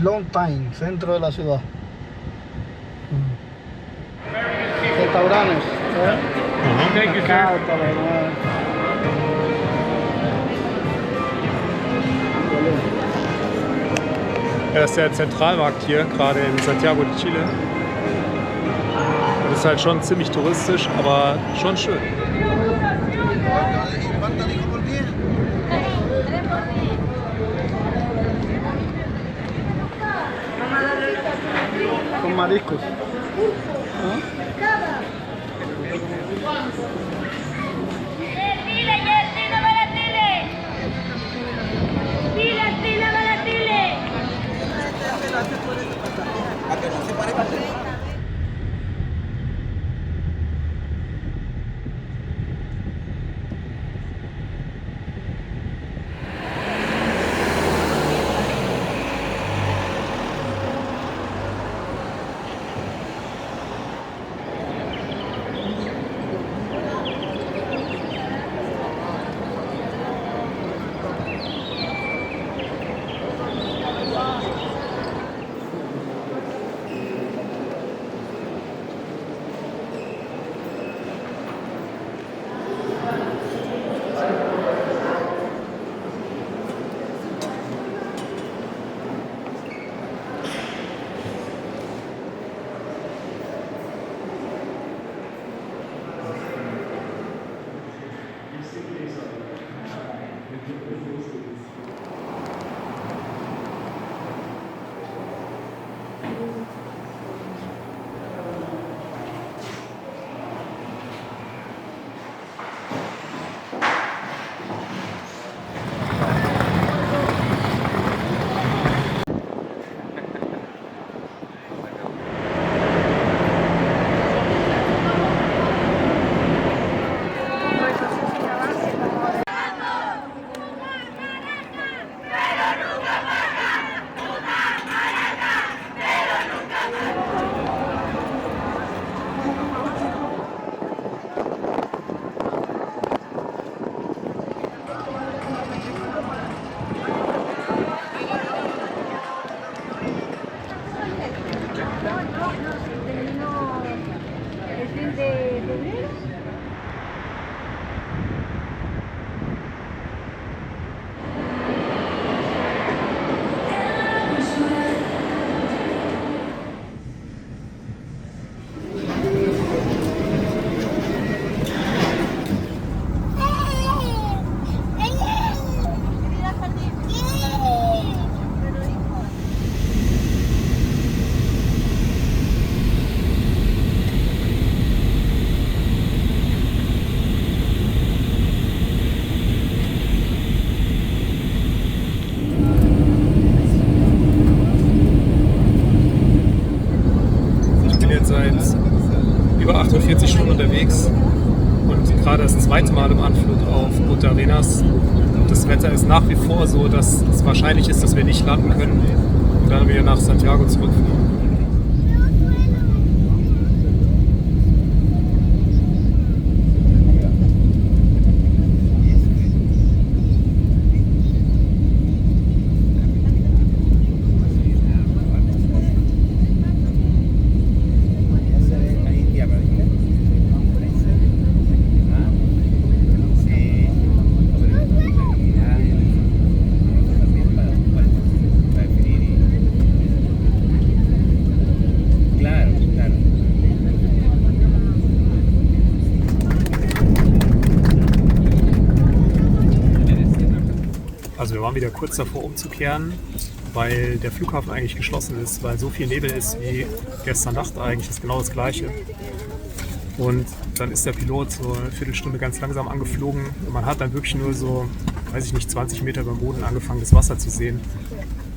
Long Time, centro de la ciudad. Restaurantes. Mercado, todo lo demás. Das ist der Zentralmarkt hier, gerade in Santiago de Chile. Das ist halt schon ziemlich touristisch, aber schon schön. Con mariscos. Über 48 Stunden unterwegs und gerade das zweite Mal im Anflug auf Punta Arenas. Das Wetter ist nach wie vor so, dass es wahrscheinlich ist, dass wir nicht landen können und dann wieder nach Santiago zurückfliegen. Also wir waren wieder kurz davor umzukehren, weil der Flughafen eigentlich geschlossen ist, weil so viel Nebel ist wie gestern Nacht eigentlich, ist genau das Gleiche. Und dann ist der Pilot so eine Viertelstunde ganz langsam angeflogen und man hat dann wirklich nur so, weiß ich nicht, 20 Meter über dem Boden angefangen, das Wasser zu sehen.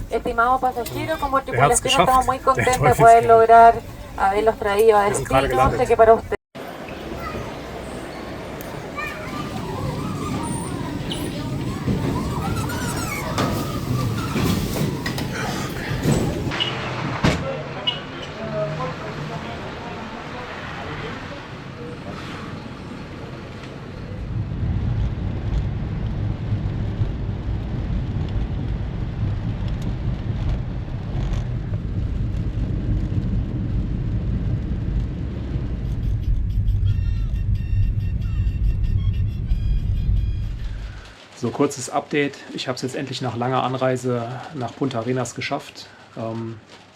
Estimado pasajero, como Er hat's tripulación estamos muy geschafft. Der contentos de poder Teufelskerl. lograr haberlos traído a Wir sind gerade destino. Sé gelandet. que para usted So, kurzes Update. Ich habe es jetzt endlich nach langer Anreise nach Punta Arenas geschafft.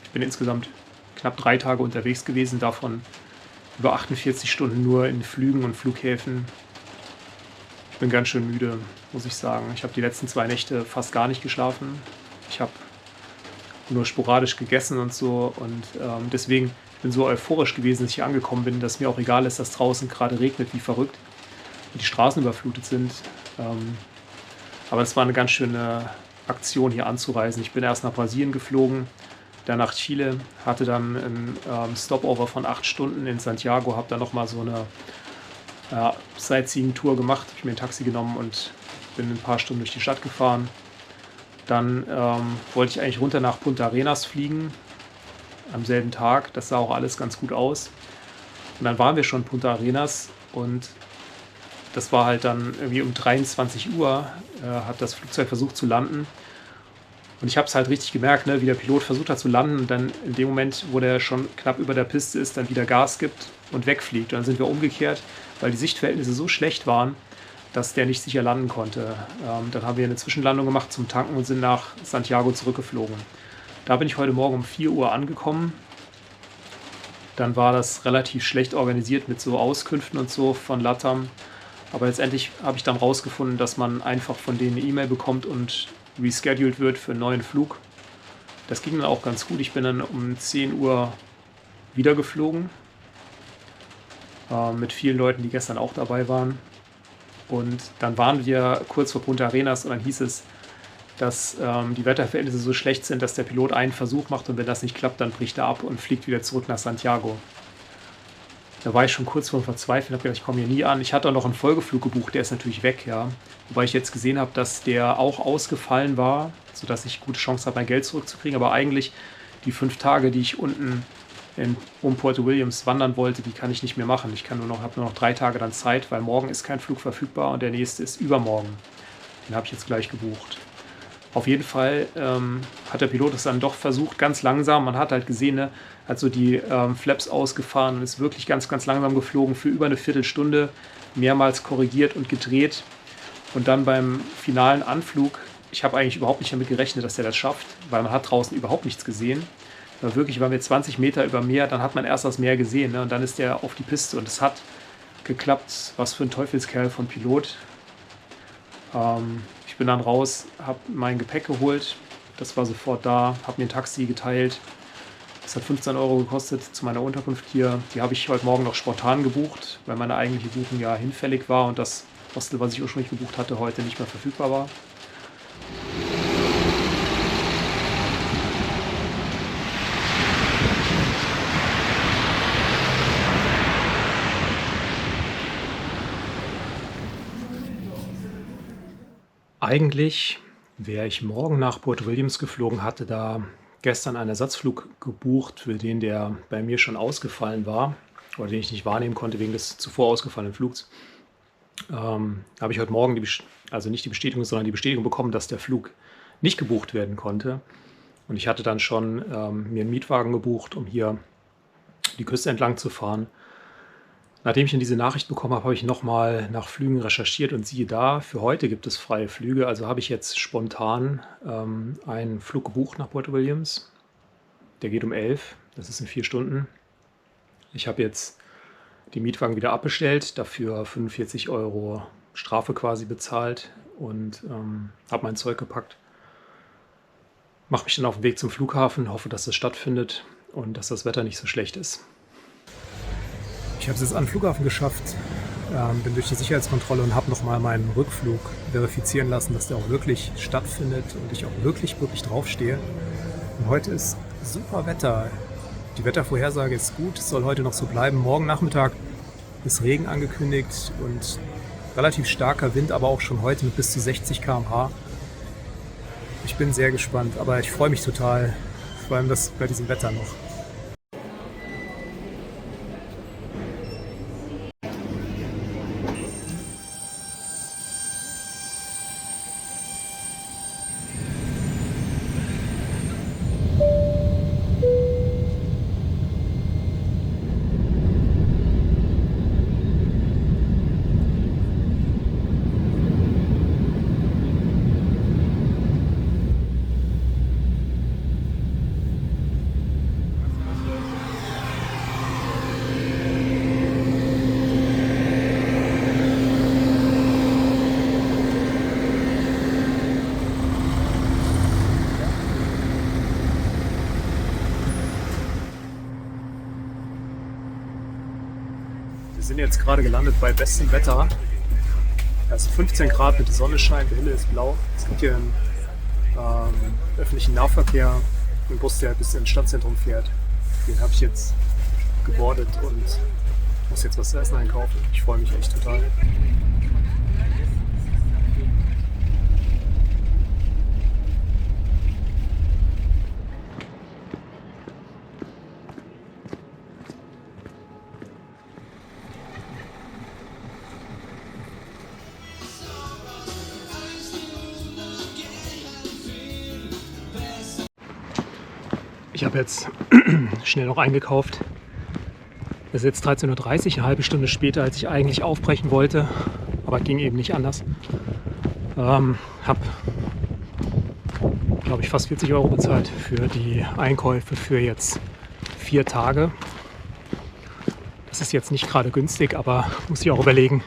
Ich bin insgesamt knapp 3 Tage unterwegs gewesen, davon über 48 Stunden nur in Flügen und Flughäfen. Ich bin ganz schön müde, muss ich sagen. Ich habe die letzten 2 Nächte fast gar nicht geschlafen. Ich habe nur sporadisch gegessen und so. Und deswegen bin ich so euphorisch gewesen, dass ich hier angekommen bin, dass mir auch egal ist, dass draußen gerade regnet wie verrückt und die Straßen überflutet sind. Aber es war eine ganz schöne Aktion, hier anzureisen. Ich bin erst nach Brasilien geflogen, dann nach Chile, hatte dann einen Stopover von 8 Stunden in Santiago, habe dann nochmal so eine Sightseeing-Tour gemacht, habe ich mir ein Taxi genommen und bin ein paar Stunden durch die Stadt gefahren. Dann wollte ich eigentlich runter nach Punta Arenas fliegen, am selben Tag. Das sah auch alles ganz gut aus. Und dann waren wir schon in Punta Arenas und das war halt dann irgendwie um 23 Uhr, hat das Flugzeug versucht zu landen. Und ich habe es halt richtig gemerkt, ne, wie der Pilot versucht hat zu landen und dann in dem Moment, wo der schon knapp über der Piste ist, dann wieder Gas gibt und wegfliegt. Und dann sind wir umgekehrt, weil die Sichtverhältnisse so schlecht waren, dass der nicht sicher landen konnte. Dann haben wir eine Zwischenlandung gemacht zum Tanken und sind nach Santiago zurückgeflogen. Da bin ich heute Morgen um 4 Uhr angekommen. Dann war das relativ schlecht organisiert mit so Auskünften und so von LATAM. Aber letztendlich habe ich dann rausgefunden, dass man einfach von denen eine E-Mail bekommt und rescheduled wird für einen neuen Flug. Das ging dann auch ganz gut. Ich bin dann um 10 Uhr wieder geflogen. Mit vielen Leuten, die gestern auch dabei waren. Und dann waren wir kurz vor Punta Arenas und dann hieß es, dass die Wetterverhältnisse so schlecht sind, dass der Pilot einen Versuch macht und wenn das nicht klappt, dann bricht er ab und fliegt wieder zurück nach Santiago. Da war ich schon kurz vor Verzweifeln, habe gedacht, ich komme hier nie an. Ich hatte auch noch einen Folgeflug gebucht, der ist natürlich weg, ja. Wobei ich jetzt gesehen habe, dass der auch ausgefallen war, sodass ich gute Chance habe, mein Geld zurückzukriegen. Aber eigentlich die 5 Tage, die ich unten um Puerto Williams wandern wollte, die kann ich nicht mehr machen. Ich habe nur noch 3 Tage dann Zeit, weil morgen ist kein Flug verfügbar und der nächste ist übermorgen. Den habe ich jetzt gleich gebucht. Auf jeden Fall hat der Pilot es dann doch versucht, ganz langsam. Man hat halt gesehen, ne, hat so die Flaps ausgefahren und ist wirklich ganz, ganz langsam geflogen für über eine Viertelstunde, mehrmals korrigiert und gedreht. Und dann beim finalen Anflug, ich habe eigentlich überhaupt nicht damit gerechnet, dass der das schafft, weil man hat draußen überhaupt nichts gesehen. Wirklich waren wir 20 Meter über Meer, dann hat man erst das Meer gesehen, ne, und dann ist der auf die Piste und es hat geklappt. Was für ein Teufelskerl von Pilot. Ich bin dann raus, habe mein Gepäck geholt, das war sofort da, habe mir ein Taxi geteilt. Das hat 15 Euro gekostet zu meiner Unterkunft hier. Die habe ich heute Morgen noch spontan gebucht, weil meine eigentliche Buchung ja hinfällig war und das Hostel, was ich ursprünglich gebucht hatte, heute nicht mehr verfügbar war. Eigentlich wäre ich morgen nach Port Williams geflogen, hatte da gestern einen Ersatzflug gebucht, für den der bei mir schon ausgefallen war oder den ich nicht wahrnehmen konnte wegen des zuvor ausgefallenen Flugs. Habe ich heute Morgen also nicht die Bestätigung, sondern die Bestätigung bekommen, dass der Flug nicht gebucht werden konnte. Und ich hatte dann schon mir einen Mietwagen gebucht, um hier die Küste entlang zu fahren. Nachdem ich dann diese Nachricht bekommen habe, habe ich nochmal nach Flügen recherchiert und siehe da, für heute gibt es freie Flüge. Also habe ich jetzt spontan einen Flug gebucht nach Port Williams. Der geht um 11, das ist in 4 Stunden. Ich habe jetzt den Mietwagen wieder abbestellt, dafür 45 Euro Strafe quasi bezahlt und habe mein Zeug gepackt. Mache mich dann auf den Weg zum Flughafen, hoffe, dass das stattfindet und dass das Wetter nicht so schlecht ist. Ich habe es jetzt an den Flughafen geschafft, bin durch die Sicherheitskontrolle und habe nochmal meinen Rückflug verifizieren lassen, dass der auch wirklich stattfindet und ich auch wirklich draufstehe. Und heute ist super Wetter. Die Wettervorhersage ist gut, es soll heute noch so bleiben. Morgen Nachmittag ist Regen angekündigt und relativ starker Wind, aber auch schon heute mit bis zu 60 km/h. Ich bin sehr gespannt, aber ich freue mich total, vor allem das bei diesem Wetter noch. sind jetzt gerade gelandet bei bestem Wetter. Es ist 15 Grad mit der Sonne scheint, der Himmel ist blau. Es gibt hier einen öffentlichen Nahverkehr, einen Bus, der bis ins Stadtzentrum fährt. Den habe ich jetzt gebordet und muss jetzt was zu essen einkaufen. Ich freue mich echt total. Ich habe jetzt schnell noch eingekauft. Es ist jetzt 13:30 Uhr, eine halbe Stunde später, als ich eigentlich aufbrechen wollte, aber ging eben nicht anders. Habe, glaube ich, fast 40 € bezahlt für die Einkäufe für jetzt 4 Tage. Das ist jetzt nicht gerade günstig, aber muss ich auch überlegen,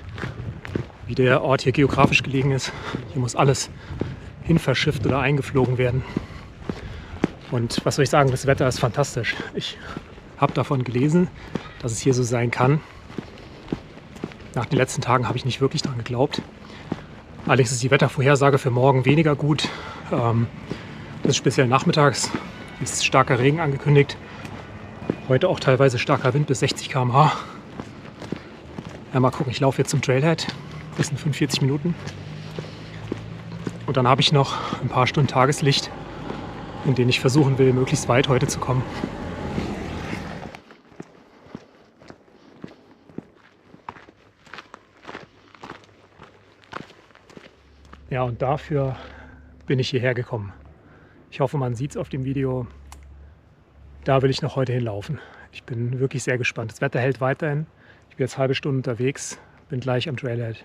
wie der Ort hier geografisch gelegen ist. Hier muss alles hin verschifft oder eingeflogen werden. Und was soll ich sagen, das Wetter ist fantastisch. Ich habe davon gelesen, dass es hier so sein kann. Nach den letzten Tagen habe ich nicht wirklich daran geglaubt. Allerdings ist die Wettervorhersage für morgen weniger gut. Das ist speziell nachmittags. Ist starker Regen angekündigt. Heute auch teilweise starker Wind bis 60 km/h. Ja, mal gucken, ich laufe jetzt zum Trailhead. Das sind 45 Minuten. Und dann habe ich noch ein paar Stunden Tageslicht, in denen ich versuchen will, möglichst weit heute zu kommen. Ja, und dafür bin ich hierher gekommen. Ich hoffe, man sieht es auf dem Video. Da will ich noch heute hinlaufen. Ich bin wirklich sehr gespannt. Das Wetter hält weiterhin. Ich bin jetzt eine halbe Stunde unterwegs, bin gleich am Trailhead.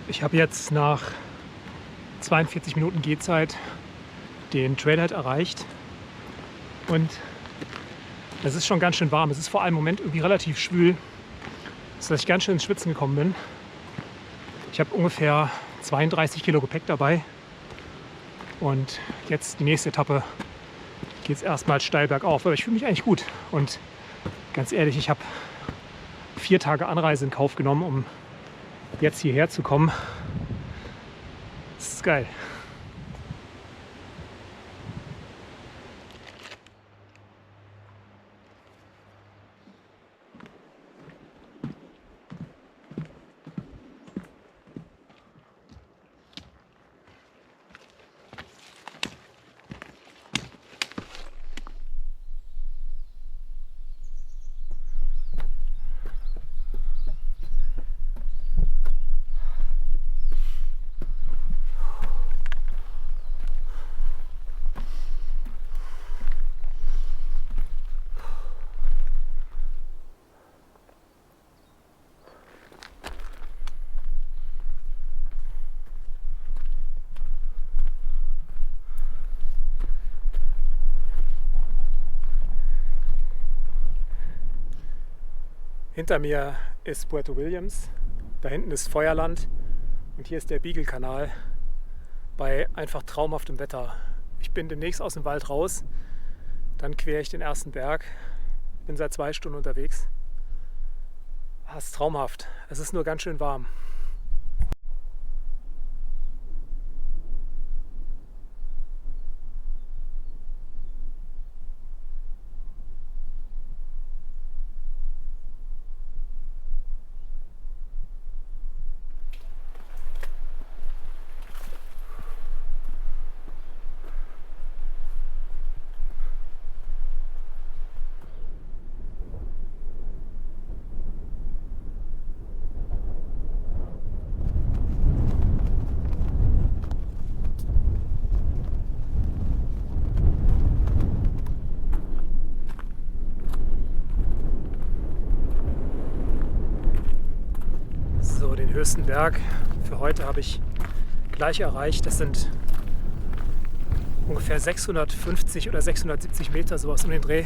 Ich habe jetzt nach 42 Minuten Gehzeit den Trailhead erreicht und es ist schon ganz schön warm. Es ist vor allem im Moment irgendwie relativ schwül, sodass ich ganz schön ins Schwitzen gekommen bin. Ich habe ungefähr 32 Kilo Gepäck dabei und jetzt die nächste Etappe geht es erstmal steil bergauf. Aber ich fühle mich eigentlich gut und ganz ehrlich, ich habe 4 Tage Anreise in Kauf genommen, um jetzt hierher zu kommen. Das ist geil. Hinter mir ist Puerto Williams, da hinten ist Feuerland und hier ist der Beagle-Kanal bei einfach traumhaftem Wetter. Ich bin demnächst aus dem Wald raus, dann quere ich den ersten Berg, bin seit 2 Stunden unterwegs. Es ist traumhaft, es ist nur ganz schön warm. Den höchsten Berg für heute habe ich gleich erreicht. Das sind ungefähr 650 oder 670 Meter, sowas um den Dreh.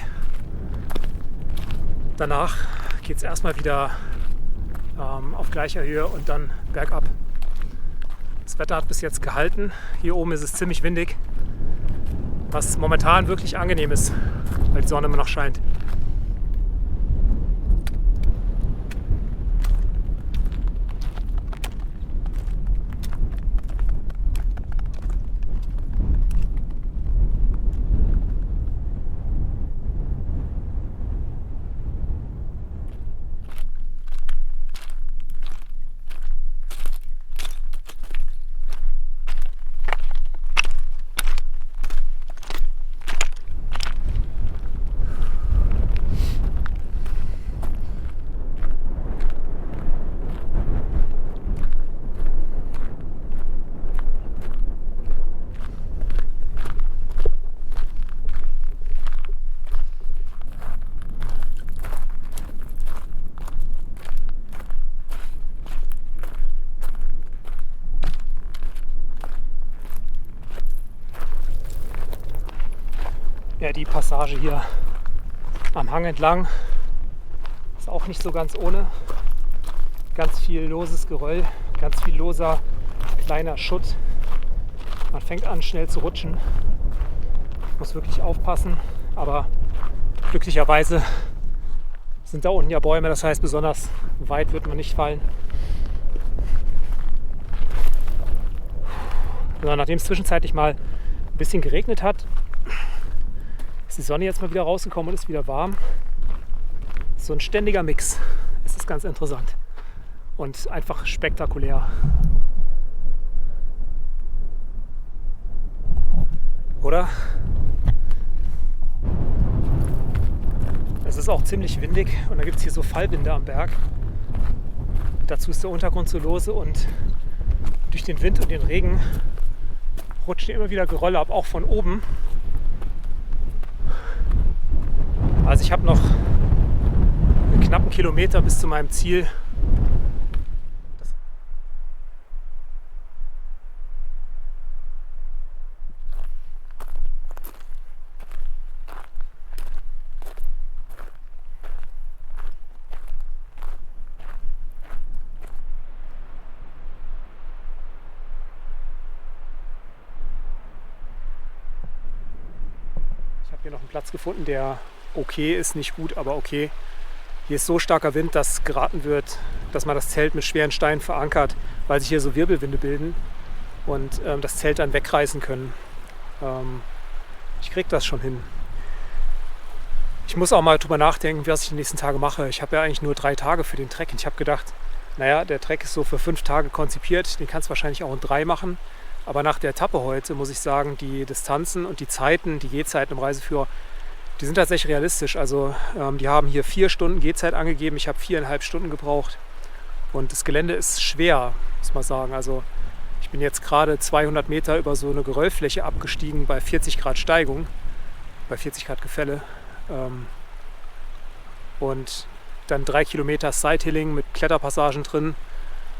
Danach geht es erstmal wieder auf gleicher Höhe und dann bergab. Das Wetter hat bis jetzt gehalten. Hier oben ist es ziemlich windig, was momentan wirklich angenehm ist, weil die Sonne immer noch scheint. Ja, die Passage hier am Hang entlang ist auch nicht so ganz ohne. Ganz viel loses Geröll, ganz viel loser kleiner Schutt. Man fängt an schnell zu rutschen. Muss wirklich aufpassen, aber glücklicherweise sind da unten ja Bäume, das heißt besonders weit wird man nicht fallen. Ja, nachdem es zwischenzeitlich mal ein bisschen geregnet hat, ist die Sonne jetzt mal wieder rausgekommen und ist wieder warm. So ein ständiger Mix. Es ist ganz interessant und einfach spektakulär. Oder? Es ist auch ziemlich windig und da gibt es hier so Fallwinde am Berg. Dazu ist der Untergrund so lose und durch den Wind und den Regen rutschen immer wieder Gerölle ab, auch von oben. Also ich habe noch einen knappen Kilometer bis zu meinem Ziel. Ich habe hier noch einen Platz gefunden, der okay ist, nicht gut, aber okay. Hier ist so starker Wind, dass geraten wird, dass man das Zelt mit schweren Steinen verankert, weil sich hier so Wirbelwinde bilden und das Zelt dann wegreißen können. Ich kriege das schon hin. Ich muss auch mal drüber nachdenken, was ich die nächsten Tage mache. Ich habe ja eigentlich nur 3 Tage für den Trek. Ich habe gedacht, naja, der Trek ist so für 5 Tage konzipiert, den kannst du wahrscheinlich auch in 3 machen. Aber nach der Etappe heute muss ich sagen, die Distanzen und die Zeiten, die Gehzeiten im Reiseführer, die sind tatsächlich realistisch. Also die haben hier 4 Stunden Gehzeit angegeben. Ich habe 4,5 Stunden gebraucht. Und das Gelände ist schwer, muss man sagen. Also ich bin jetzt gerade 200 Meter über so eine Geröllfläche abgestiegen bei 40 Grad Steigung, bei 40 Grad Gefälle. Und dann 3 Kilometer Sidehilling mit Kletterpassagen drin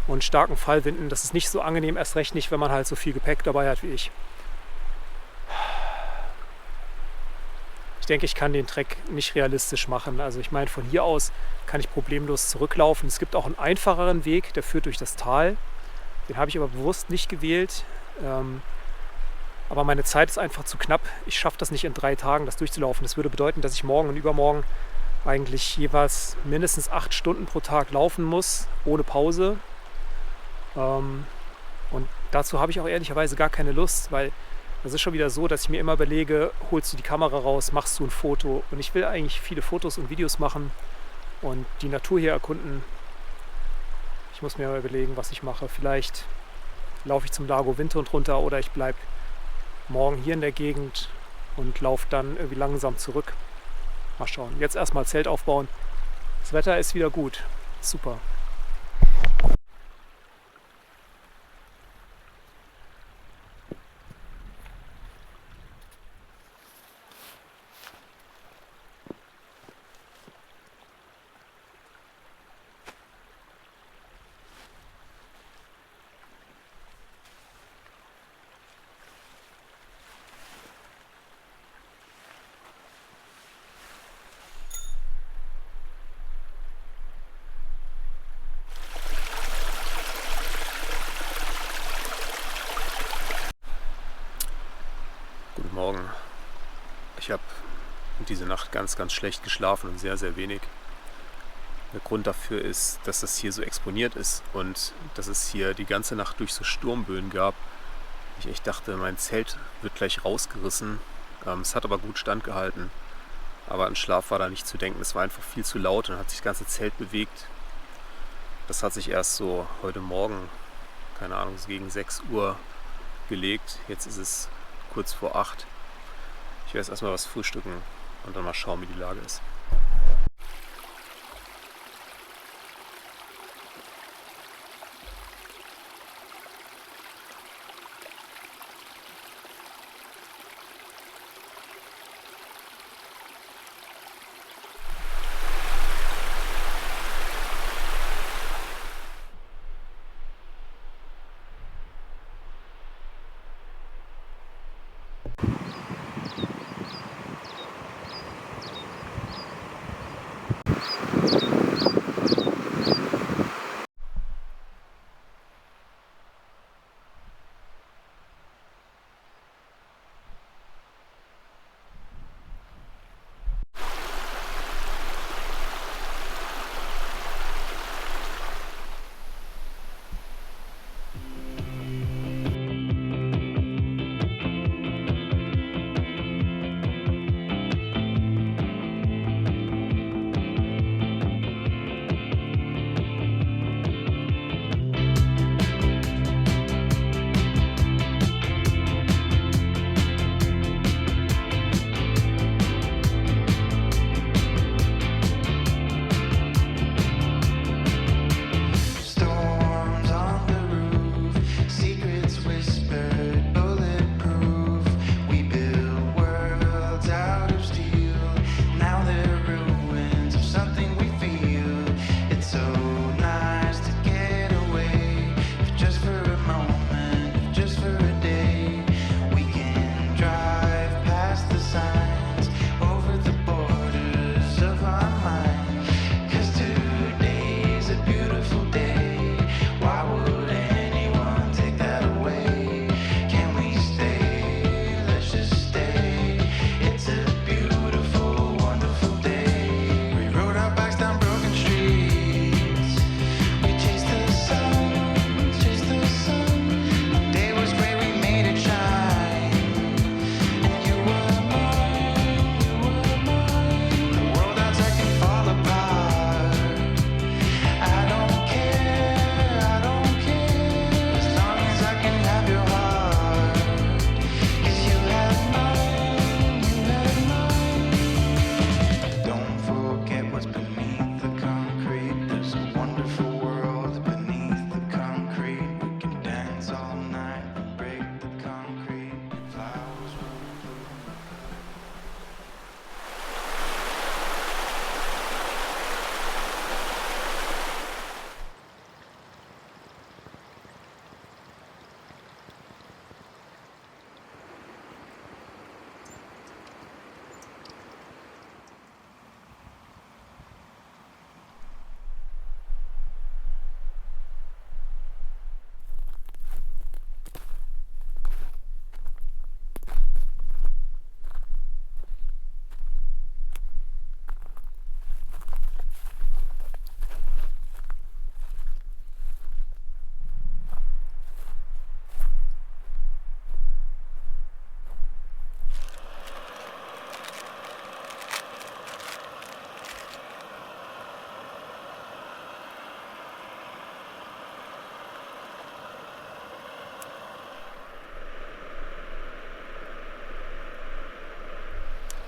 und starken Fallwinden. Das ist nicht so angenehm, erst recht nicht, wenn man halt so viel Gepäck dabei hat wie ich. Ich denke, ich kann den Trek nicht realistisch machen. Also ich meine, von hier aus kann ich problemlos zurücklaufen. Es gibt auch einen einfacheren Weg, der führt durch das Tal. Den habe ich aber bewusst nicht gewählt. Aber meine Zeit ist einfach zu knapp. Ich schaffe das nicht in 3 Tagen, das durchzulaufen. Das würde bedeuten, dass ich morgen und übermorgen eigentlich jeweils mindestens 8 Stunden pro Tag laufen muss, ohne Pause. Und dazu habe ich auch ehrlicherweise gar keine Lust, weil das ist schon wieder so, dass ich mir immer überlege, holst du die Kamera raus, machst du ein Foto. Und ich will eigentlich viele Fotos und Videos machen und die Natur hier erkunden. Ich muss mir mal überlegen, was ich mache. Vielleicht laufe ich zum Lago Windhund runter oder ich bleibe morgen hier in der Gegend und laufe dann irgendwie langsam zurück. Mal schauen. Jetzt erstmal Zelt aufbauen. Das Wetter ist wieder gut. Super. Ich habe diese Nacht ganz, ganz schlecht geschlafen und sehr, sehr wenig. Der Grund dafür ist, dass das hier so exponiert ist und dass es hier die ganze Nacht durch so Sturmböen gab. Ich echt dachte, mein Zelt wird gleich rausgerissen. Es hat aber gut standgehalten. Aber an Schlaf war da nicht zu denken. Es war einfach viel zu laut und hat sich das ganze Zelt bewegt. Das hat sich erst so heute Morgen, keine Ahnung, so gegen 6 Uhr gelegt. Jetzt ist es kurz vor 8. Ich werde jetzt erstmal was frühstücken und dann mal schauen, wie die Lage ist.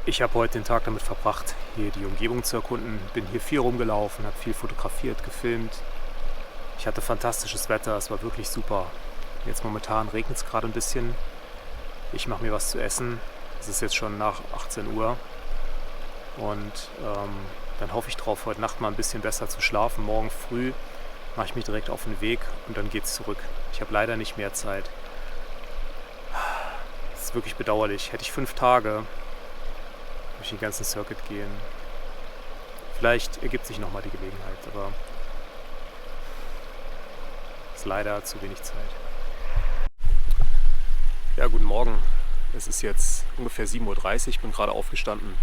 Ich habe heute den Tag damit verbracht, hier die Umgebung zu erkunden. Bin hier viel rumgelaufen, habe viel fotografiert, gefilmt. Ich hatte fantastisches Wetter, es war wirklich super. Jetzt momentan regnet es gerade ein bisschen. Ich mache mir was zu essen. Es ist jetzt schon nach 18 Uhr. Und dann hoffe ich drauf, heute Nacht mal ein bisschen besser zu schlafen. Morgen früh mache ich mich direkt auf den Weg und dann geht's zurück. Ich habe leider nicht mehr Zeit. Das ist wirklich bedauerlich. Hätte ich 5 Tage durch den ganzen Circuit gehen. Vielleicht ergibt sich nochmal die Gelegenheit, aber es ist leider zu wenig Zeit. Ja, guten Morgen. Es ist jetzt ungefähr 7:30 Uhr, ich bin gerade aufgestanden.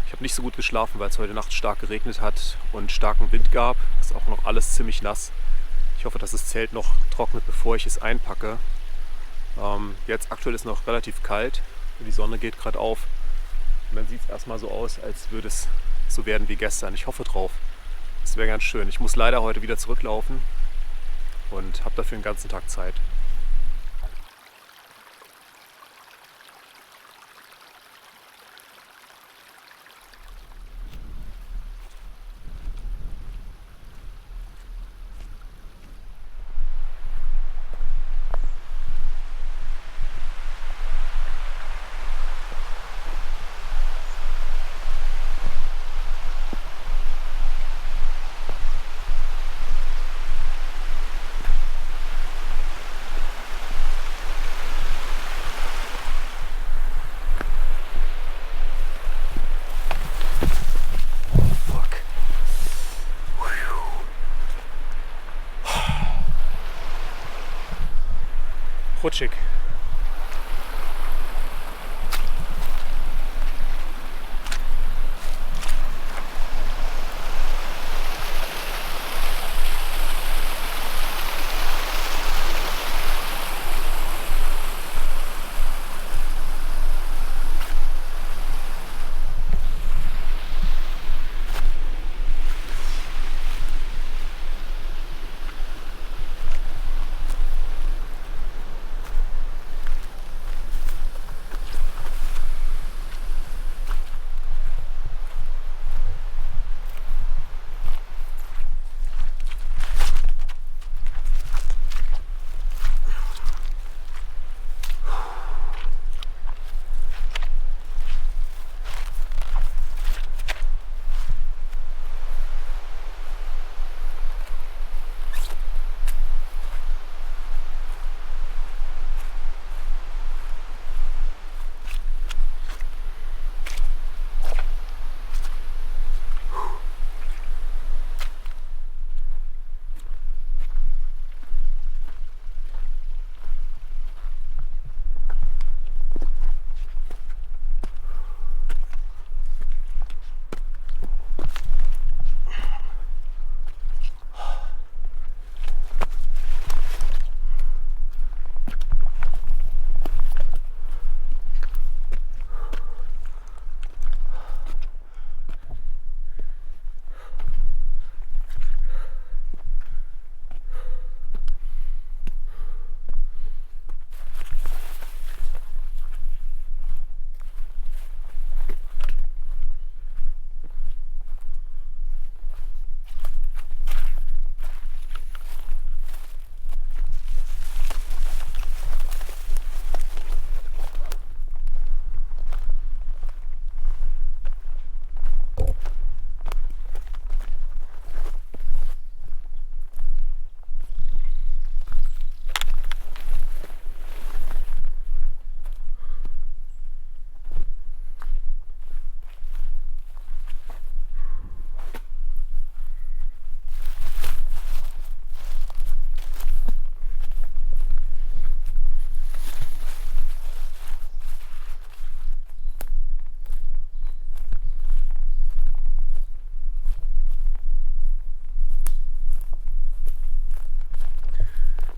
Ich habe nicht so gut geschlafen, weil es heute Nacht stark geregnet hat und starken Wind gab. Ist auch noch alles ziemlich nass. Ich hoffe, dass das Zelt noch trocknet, bevor ich es einpacke. Jetzt aktuell ist es noch relativ kalt und die Sonne geht gerade auf. Und dann sieht es erstmal so aus, als würde es so werden wie gestern. Ich hoffe drauf. Das wäre ganz schön. Ich muss leider heute wieder zurücklaufen und habe dafür den ganzen Tag Zeit. Rutschig.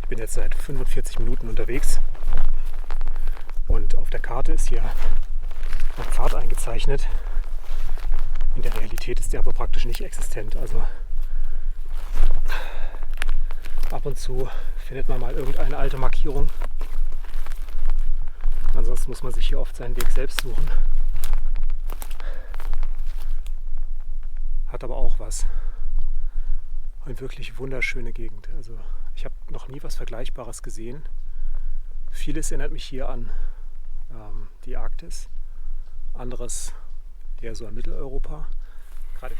Ich bin jetzt seit 45 Minuten unterwegs und auf der Karte ist hier ein Pfad eingezeichnet. In der Realität ist der aber praktisch nicht existent. Also ab und zu findet man mal irgendeine alte Markierung. Ansonsten muss man sich hier oft seinen Weg selbst suchen. Hat aber auch was. Eine wirklich wunderschöne Gegend. Also ich habe noch nie was Vergleichbares gesehen. Vieles erinnert mich hier an die Arktis, anderes eher so an Mitteleuropa. Gerade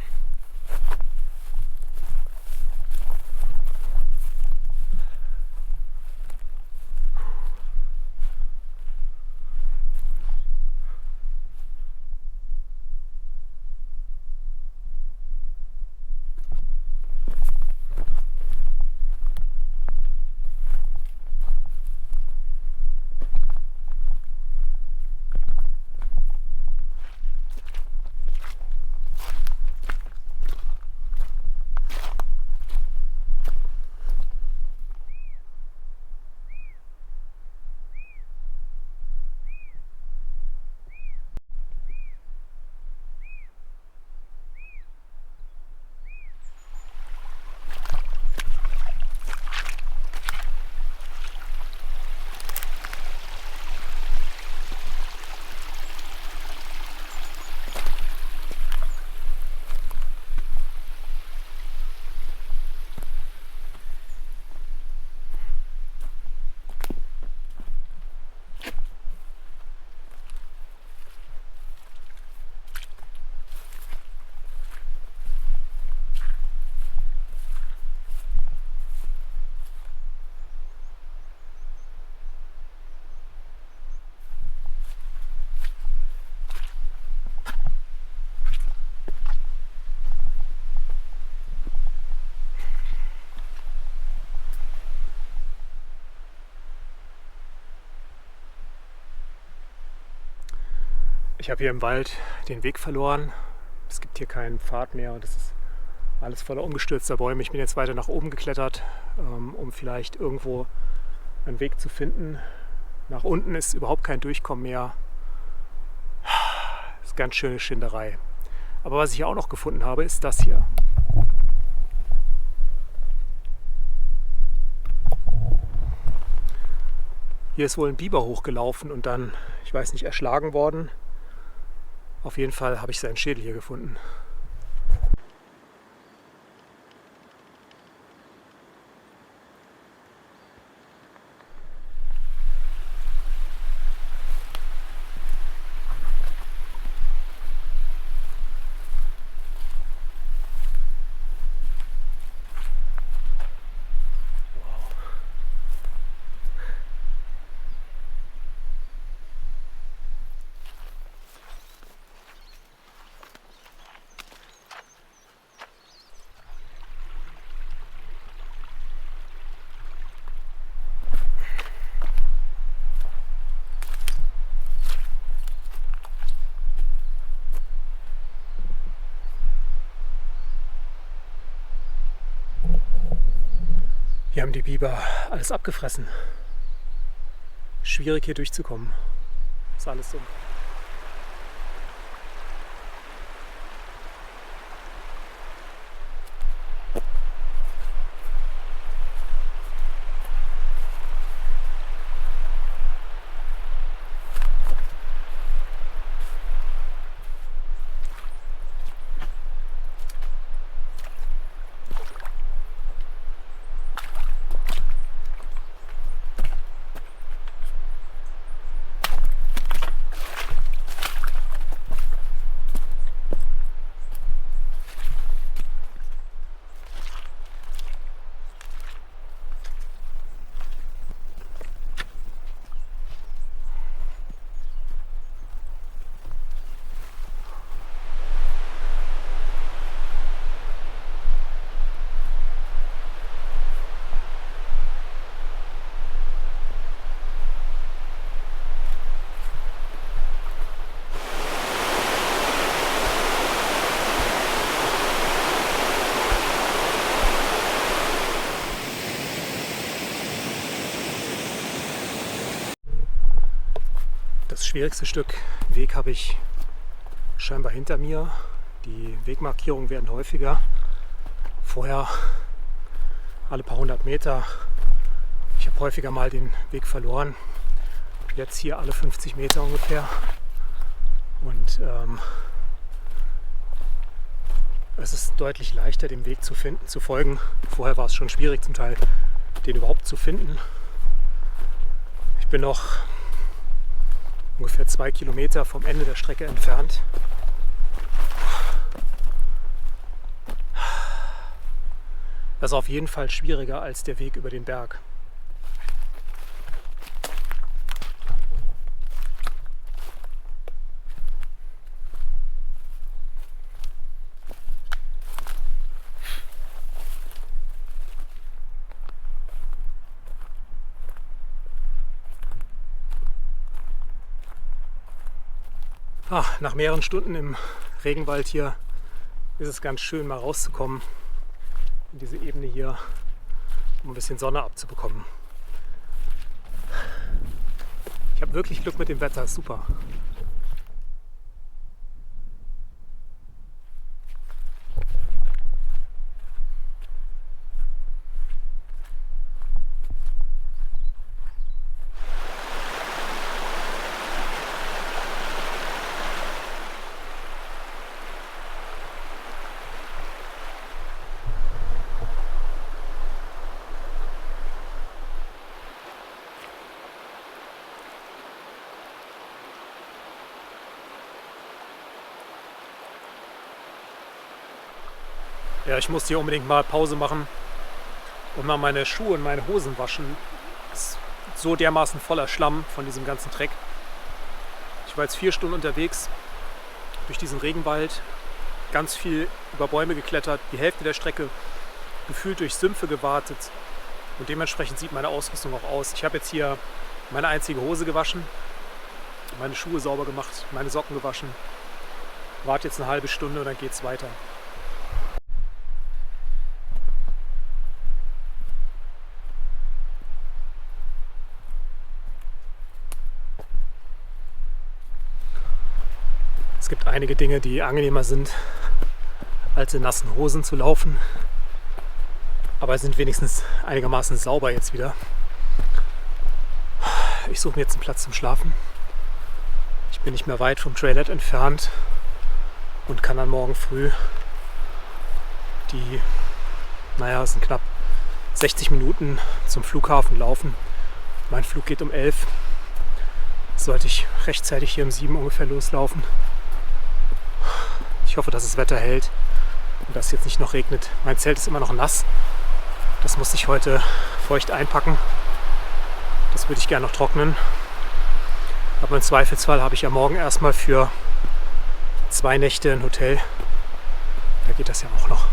Ich habe hier im Wald den Weg verloren. Es gibt hier keinen Pfad mehr und es ist alles voller umgestürzter Bäume. Ich bin jetzt weiter nach oben geklettert, um vielleicht irgendwo einen Weg zu finden. Nach unten ist überhaupt kein Durchkommen mehr. Das ist ganz schöne Schinderei. Aber was ich hier auch noch gefunden habe, ist das hier. Hier ist wohl ein Biber hochgelaufen und dann, ich weiß nicht, erschlagen worden. Auf jeden Fall habe ich seinen Schädel hier gefunden. Hier haben die Biber alles abgefressen. Schwierig hier durchzukommen. Ist alles so. Das schwierigste Stück Weg habe ich scheinbar hinter mir. Die Wegmarkierungen werden häufiger. Vorher alle paar hundert Meter. Ich habe häufiger mal den Weg verloren. Jetzt hier alle 50 Meter ungefähr. Und es ist deutlich leichter, dem Weg zu finden, zu folgen. Vorher war es schon schwierig, zum Teil den überhaupt zu finden. Ich bin noch ungefähr 2 Kilometer vom Ende der Strecke entfernt. Das ist auf jeden Fall schwieriger als der Weg über den Berg. Nach mehreren Stunden im Regenwald hier ist es ganz schön, mal rauszukommen in diese Ebene hier, um ein bisschen Sonne abzubekommen. Ich habe wirklich Glück mit dem Wetter, super. Ja, ich muss hier unbedingt mal Pause machen und mal meine Schuhe und meine Hosen waschen. Es ist so dermaßen voller Schlamm von diesem ganzen Dreck. Ich war jetzt 4 Stunden unterwegs durch diesen Regenwald, ganz viel über Bäume geklettert, die Hälfte der Strecke gefühlt durch Sümpfe gewartet und dementsprechend sieht meine Ausrüstung auch aus. Ich habe jetzt hier meine einzige Hose gewaschen, meine Schuhe sauber gemacht, meine Socken gewaschen. Warte jetzt eine halbe Stunde und dann geht's weiter. Es gibt einige Dinge, die angenehmer sind, als in nassen Hosen zu laufen. Aber sind wenigstens einigermaßen sauber jetzt wieder. Ich suche mir jetzt einen Platz zum Schlafen. Ich bin nicht mehr weit vom Trailhead entfernt und kann dann morgen früh die, es sind knapp 60 Minuten zum Flughafen laufen. Mein Flug geht um 11. Sollte ich rechtzeitig hier um 7 ungefähr loslaufen. Ich hoffe, dass das Wetter hält und dass es jetzt nicht noch regnet. Mein Zelt ist immer noch nass. Das muss ich heute feucht einpacken. Das würde ich gerne noch trocknen. Aber im Zweifelsfall habe ich ja morgen erstmal für 2 Nächte ein Hotel. Da geht das ja auch noch.